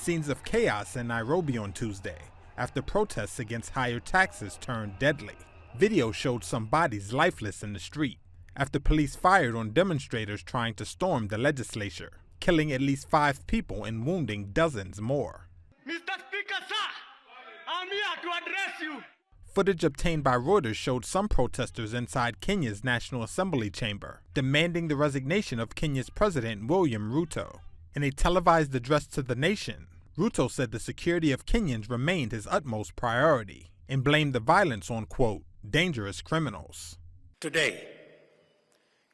Scenes of chaos in Nairobi on Tuesday after protests against higher taxes turned deadly. Video showed some bodies lifeless in the street after police fired on demonstrators trying to storm the legislature, killing at least 5 people and wounding dozens more. Mr. Speaker, sir, I'm here to address you. Footage obtained by Reuters showed some protesters inside Kenya's National Assembly chamber, demanding the resignation of Kenya's President William Ruto. In a televised address to the nation, Ruto said the security of Kenyans remained his utmost priority and blamed the violence on, quote, dangerous criminals. Today,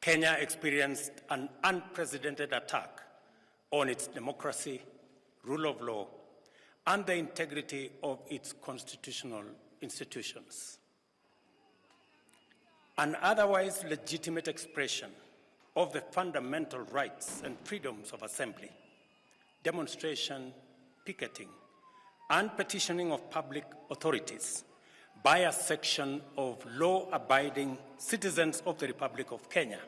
Kenya experienced an unprecedented attack on its democracy, rule of law, and the integrity of its constitutional institutions. An otherwise legitimate expression of the fundamental rights and freedoms of assembly, demonstration, picketing, and petitioning of public authorities by a section of law-abiding citizens of the Republic of Kenya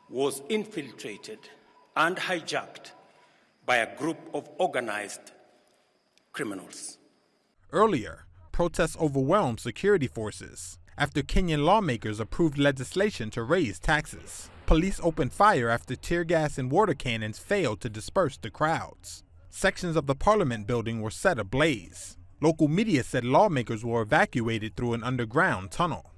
was infiltrated and hijacked by a group of organized criminals. Earlier, protests overwhelmed security forces after Kenyan lawmakers approved legislation to raise taxes. Police opened fire after tear gas and water cannons failed to disperse the crowds. Sections of the parliament building were set ablaze. Local media said lawmakers were evacuated through an underground tunnel.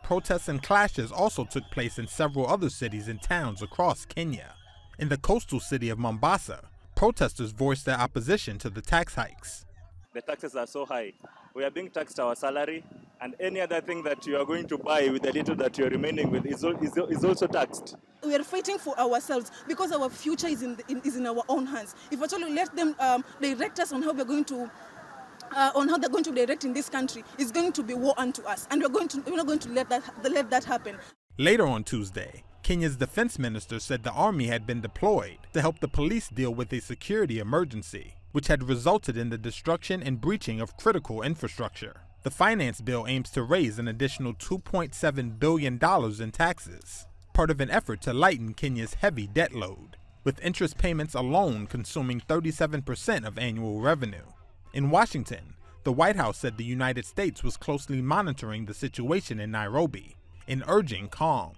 Protests and clashes also took place in several other cities and towns across Kenya. In the coastal city of Mombasa, protesters voiced their opposition to the tax hikes. The taxes are so high. We are being taxed our salary, and any other thing that you are going to buy with the little that you are remaining with is also taxed. We are fighting for ourselves because our future is in our own hands. If actually we let them direct us on how we're going to they're going to direct in this country, it's going to be war unto us, and we're not going to let that happen. Later on Tuesday, Kenya's defense minister said the army had been deployed to help the police deal with a security emergency, which had resulted in the destruction and breaching of critical infrastructure. The finance bill aims to raise an additional $2.7 billion in taxes, part of an effort to lighten Kenya's heavy debt load, with interest payments alone consuming 37% of annual revenue. In Washington, the White House said the United States was closely monitoring the situation in Nairobi and urging calm.